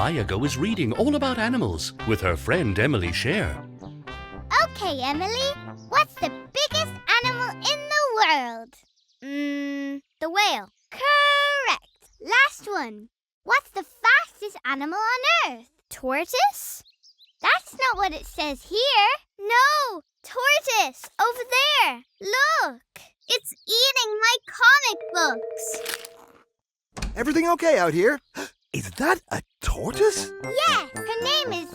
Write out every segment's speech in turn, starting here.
Mya Go is reading all about animals with her friend RTÉjr. Okay, Emily. What's the biggest animal in the world? The whale. Correct. Last one. What's the fastest animal on Earth? Tortoise? That's not what it says here. No, tortoise, over there. Look, it's eating my comic books. Everything okay out here? Is that a tortoise? Yes, her name is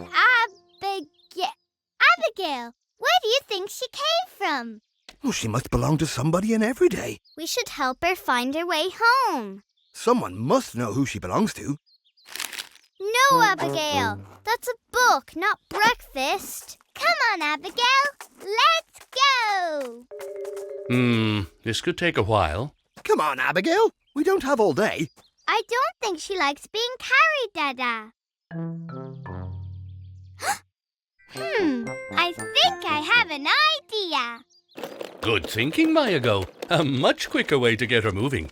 Abigail. Where do you think she came from? Well, she must belong to somebody in RTÉ. We should help her find her way home. Someone must know who she belongs to. No, Abigail. That's a book, not breakfast. Come on, Abigail. Let's go. This could take a while. Come on, Abigail. We don't have all day. I don't think she likes being carried, Dada. I think I have an idea. Good thinking, Mya Go. A much quicker way to get her moving.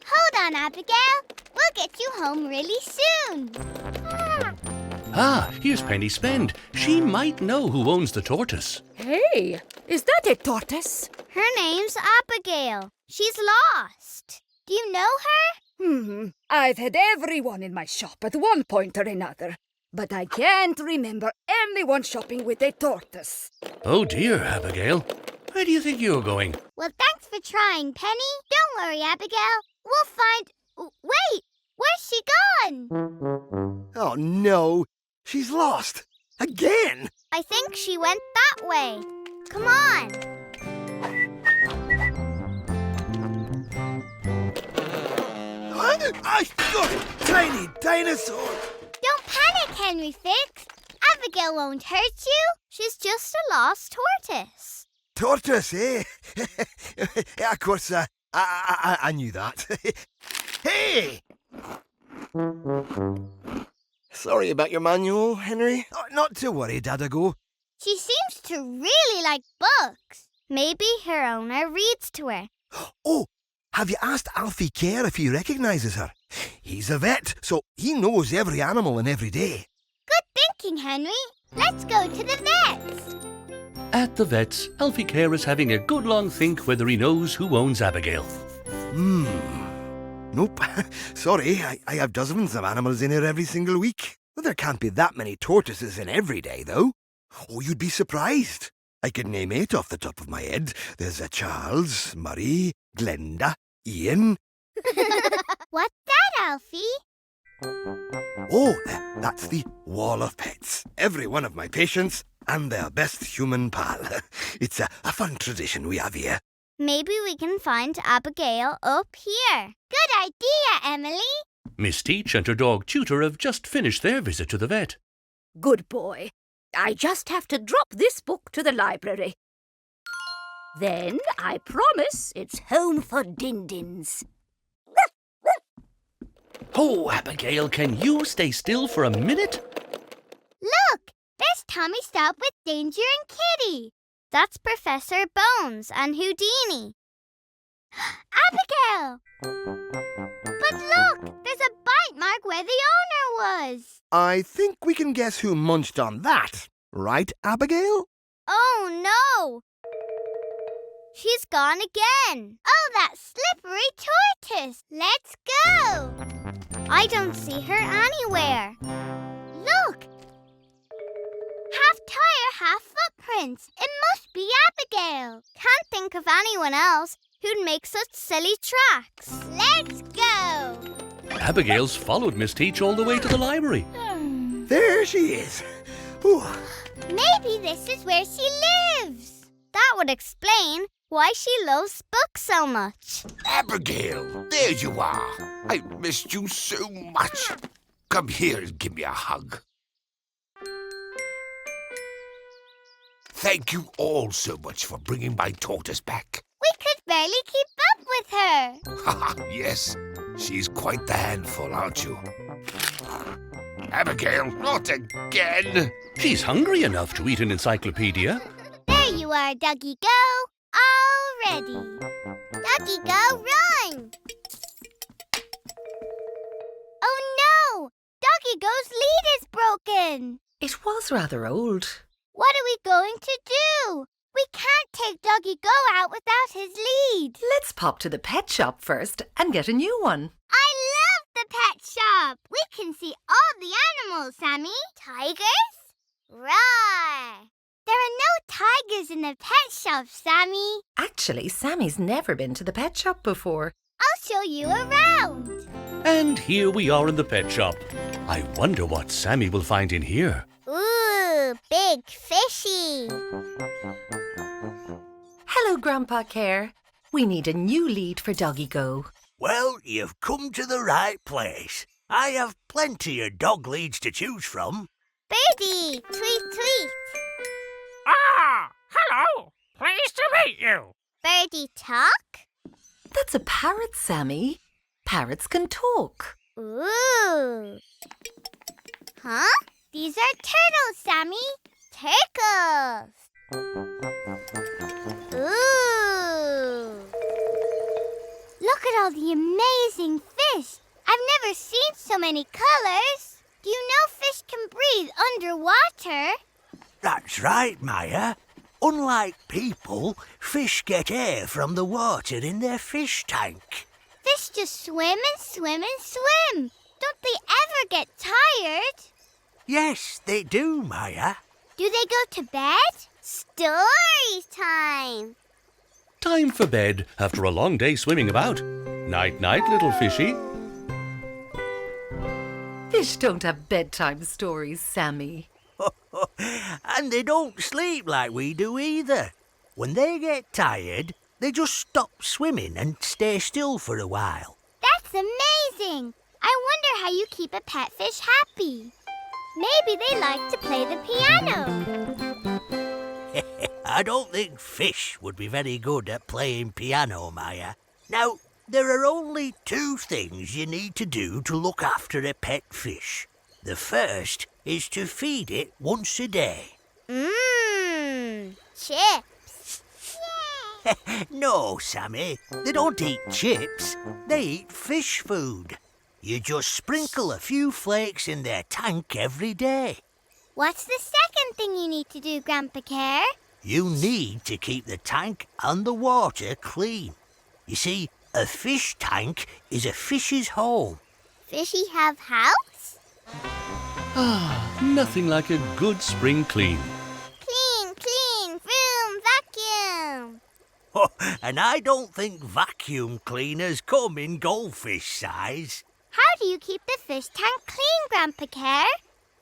Hold on, Abigail. We'll get you home really soon. Ah, here's Penny Spend. She might know who owns the tortoise. Hey, is that a tortoise? Her name's Abigail. She's lost. Do you know her? I've had everyone in my shop at one point or another, but I can't remember anyone shopping with a tortoise. Oh dear, Abigail. Where do you think you're going? Well, thanks for trying, Penny. Don't worry, Abigail. We'll find... Wait! Where's she gone? Oh, no. She's lost. Again. I think she went that way. Come on. I got it. Tiny dinosaur. Don't panic, Henry Fix. Abigail won't hurt you. She's just a lost tortoise. Tortoise, eh? Yeah, of course, I knew that. Hey! Sorry about your manual, Henry. Oh, not to worry, Dada Go. She seems to really like books. Maybe her owner reads to her. Oh, have you asked RTÉ if he recognises her? He's a vet, so he knows every animal in RTÉ. Good thinking, Henry. Let's go to the vet's. At the vet's, RTÉjr is having a good long think whether he knows who owns Abigail. Nope. Sorry, I have dozens of animals in here every single week. Well, there can't be that many tortoises in RTÉ, though. Oh, you'd be surprised. I could name 8 off the top of my head. There's a Charles, Murray, Glenda, Ian. What's that, Alfie? Oh, that's the Wall of Pets. Every one of my patients and their best human pal. It's a fun tradition we have here. Maybe we can find Abigail up here. Good idea, Emily. Miss Teach and her dog Tutor have just finished their visit to the vet. Good boy. I just have to drop this book to the library. Then I promise it's home for Din-Dins. Oh, Abigail, can you stay still for a minute? Look, there's Tommy Stout with Danger and Kitty. That's Professor Bones and Houdini. Abigail! But look, there's a bite mark where the owner was. I think we can guess who munched on that. Right, Abigail? Oh, no. She's gone again. Oh, that slippery tortoise. Let's go. I don't see her anywhere. Look. Half tire, half footprints. It must be Abigail. Can't think of anyone else who'd make such silly tracks. Let's go. Abigail's followed Miss Teach all the way to the library. There she is. Ooh. Maybe this is where she lives. That would explain why she loves books so much. Abigail, there you are. I missed you so much. Come here and give me a hug. Thank you all so much for bringing my tortoise back. We could barely keep up with her. Haha, yes. She's quite the handful, aren't you? Abigail, not again. She's hungry enough to eat an encyclopedia. There you are, Doggie Go. All ready. Doggie Go, run! Oh no! Doggie Go's again. It was rather old. What are we going to do? We can't take Doggie Go out without his lead. Let's pop to the pet shop first and get a new one. I love the pet shop. We can see all the animals, Sammy. Tigers? Roar! There are no tigers in the pet shop, Sammy. Actually, Sammy's never been to the pet shop before. I'll show you around. And here we are in the pet shop. I wonder what Sammy will find in here. Ooh, big fishy. Hello, Grandpa Care. We need a new lead for Doggie Go. Well, you've come to the right place. I have plenty of dog leads to choose from. Birdie, tweet, tweet. Ah, hello. Pleased to meet you. Birdie talk? That's a parrot, Sammy. Parrots can talk. Ooh. Huh? These are turtles, Sammy. Turtles. Ooh. Look at all the amazing fish. I've never seen so many colors. Do you know fish can breathe underwater? That's right, Maya. Unlike people, fish get air from the water in their fish tank. Fish just swim and swim and swim. Don't they ever get tired? Yes, they do, Maya. Do they go to bed? Stories time. Time for bed after a long day swimming about. Night-night, little fishy. Fish don't have bedtime stories, Sammy. And they don't sleep like we do either. When they get tired, they just stop swimming and stay still for a while. That's amazing. I wonder how you keep a pet fish happy. Maybe they like to play the piano. I don't think fish would be very good at playing piano, Maya. Now, there are only two things you need to do to look after a pet fish. The first is to feed it once a day. Chips. No, Sammy, they don't eat chips. They eat fish food. You just sprinkle a few flakes in their tank every day. What's the second thing you need to do, Grandpa Care? You need to keep the tank and the water clean. You see, a fish tank is a fish's home. Fishy have house? Ah, nothing like a good spring clean. Clean, clean, vroom, vacuum. Oh, and I don't think vacuum cleaners come in goldfish size. How do you keep the fish tank clean, Grandpa Care?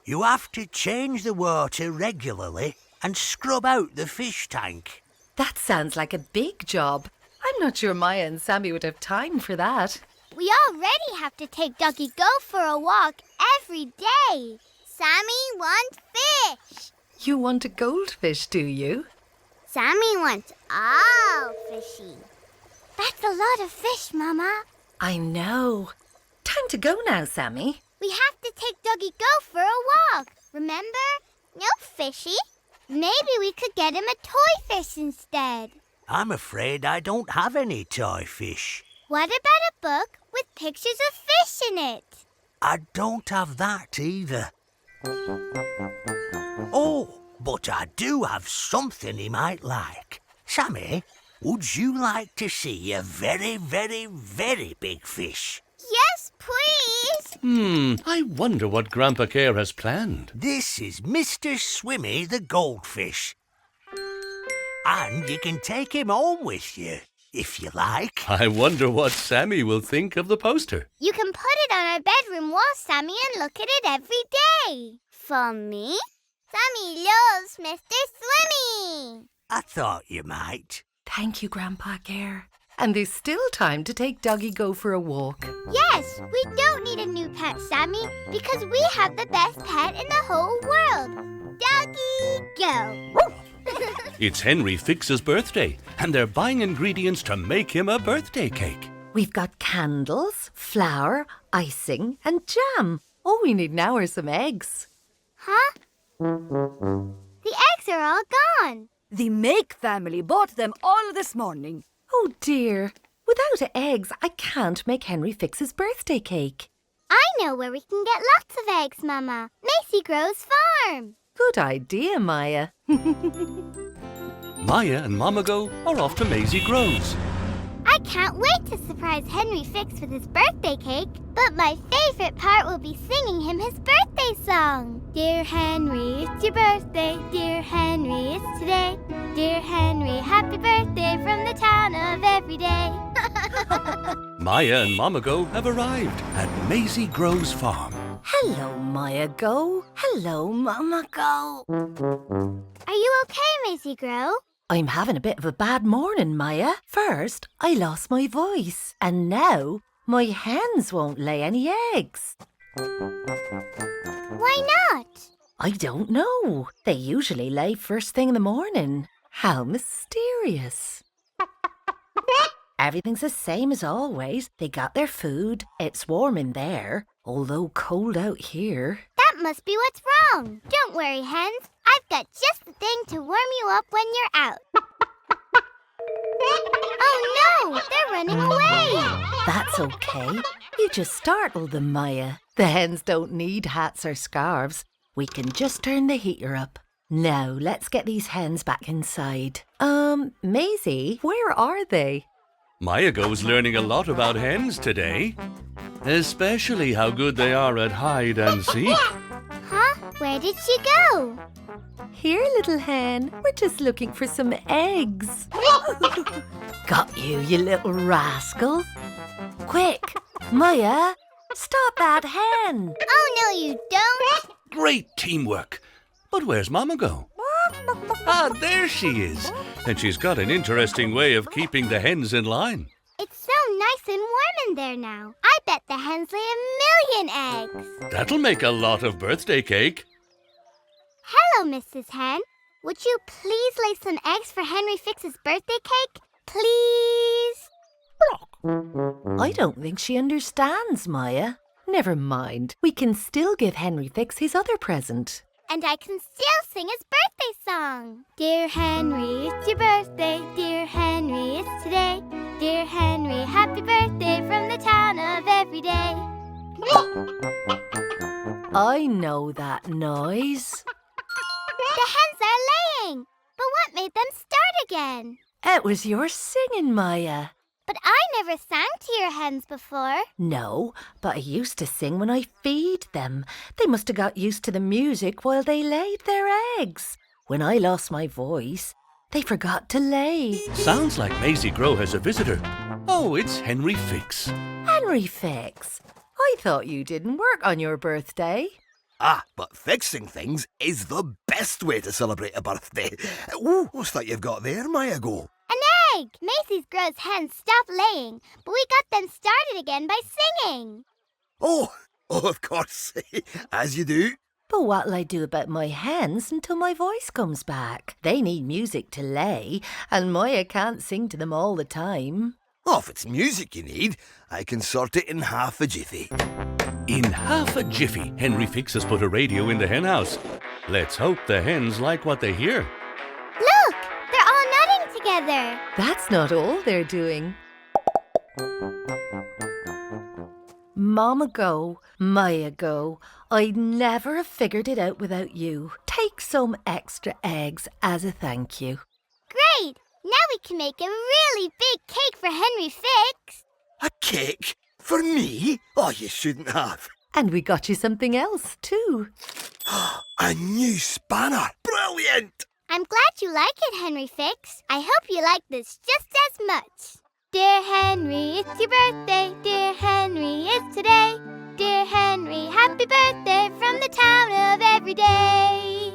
You have to change the water regularly and scrub out the fish tank. That sounds like a big job. I'm not sure Maya and Sammy would have time for that. We already have to take Doggie Go for a walk every day. Sammy wants fish. You want a goldfish, do you? Sammy wants all fishy. That's a lot of fish, Mama. I know. Time to go now, Sammy. We have to take Doggie Go for a walk. Remember? No fishy. Maybe we could get him a toy fish instead. I'm afraid I don't have any toy fish. What about a book with pictures of fish in it? I don't have that either. Oh, but I do have something he might like. Sammy, would you like to see a very, very, very big fish? Yes, please. I wonder what Grandpa Care has planned. This is Mr. Swimmy the goldfish. And you can take him home with you, if you like. I wonder what Sammy will think of the poster. You can put it on our bedroom wall, Sammy, and look at it every day. For me? Sammy loves Mr. Swimmy. I thought you might. Thank you, Grandpa Care. And there's still time to take Doggie Go for a walk. Yes, we don't need a new pet, Sammy, because we have the best pet in the whole world. Doggie Go. It's Henry Fix's birthday, and they're buying ingredients to make him a birthday cake. We've got candles, flour, icing, and jam. All we need now are some eggs. Huh? The eggs are all gone. The Make family bought them all this morning. Oh dear. Without eggs, I can't make Henry Fix's birthday cake. I know where we can get lots of eggs, Mama. Macy Maisie Gro's farm. Good idea, Maya. Maya and Mama Go are off to Maisie Gro's. I can't wait to surprise Henry Fix with his birthday cake. But my favorite part will be singing him his birthday song. Dear Henry, it's your birthday. Dear Henry, it's today. Dear Henry, happy birthday from the town of Everyday. Maya and Mama Go have arrived at Maisie Gro's farm. Hello, Mya Go. Hello, Mama Go. Are you okay, Maisie Gro? I'm having a bit of a bad morning, Maya. First, I lost my voice, and now my hens won't lay any eggs. Why not? I don't know. They usually lay first thing in the morning. How mysterious. Everything's the same as always. They got their food. It's warm in there, although cold out here. That must be what's wrong. Don't worry, hens. I've got just the thing to warm you up when you're out. Oh no! They're running away! That's okay. You just startled them, Maya. The hens don't need hats or scarves. We can just turn the heater up. Now, let's get these hens back inside. Maisie, where are they? Maya Go's learning a lot about hens today, especially how good they are at hide and seek. Huh? Where did she go? Here, little hen. We're just looking for some eggs. Got you, you little rascal. Quick, Maya, stop that hen. Oh no, you don't! Great teamwork. But where's Mama Go? Ah, there she is. And she's got an interesting way of keeping the hens in line. It's so nice and warm in there now. I bet the hens lay 1,000,000 eggs. That'll make a lot of birthday cake. Hello, Mrs. Hen. Would you please lay some eggs for Henry Fix's birthday cake? Please? I don't think she understands, Maya. Never mind. We can still give Henry Fix his other present. And I can still sing his birthday song. Dear Henry, it's your birthday. Dear Henry, it's today. Dear Henry, happy birthday from the town of Everyday. I know that noise. The hens are laying. But what made them start again? It was your singing, Maya. But I never sang to your hens before. No, but I used to sing when I feed them. They must have got used to the music while they laid their eggs. When I lost my voice, they forgot to lay. Sounds like Maisie Gro has a visitor. Oh, it's Henry Fix. Henry Fix, I thought you didn't work on your birthday. Ah, but fixing things is the best way to celebrate a birthday. Ooh, what's that you've got there, Mya Go? An egg! Maisie's Gro's hens stopped laying, but we got them started again by singing. Oh, of course, as you do. But what'll I do about my hens until my voice comes back? They need music to lay, and Maya can't sing to them all the time. Oh, if it's music you need, I can sort it in half a jiffy. In half a jiffy, Henry Fix has put a radio in the hen house. Let's hope the hens like what they hear. Look! They're all nutting together. That's not all they're doing. Mama Go, Mya Go, I'd never have figured it out without you. Take some extra eggs as a thank you. Great! Now we can make a really big cake for Henry Fix. A cake? For me? Oh, you shouldn't have. And we got you something else, too. A new spanner. Brilliant! I'm glad you like it, Henry Fix. I hope you like this just as much. Dear Henry, it's your birthday. Dear Henry, it's today. Dear Henry, happy birthday from the town of Everyday.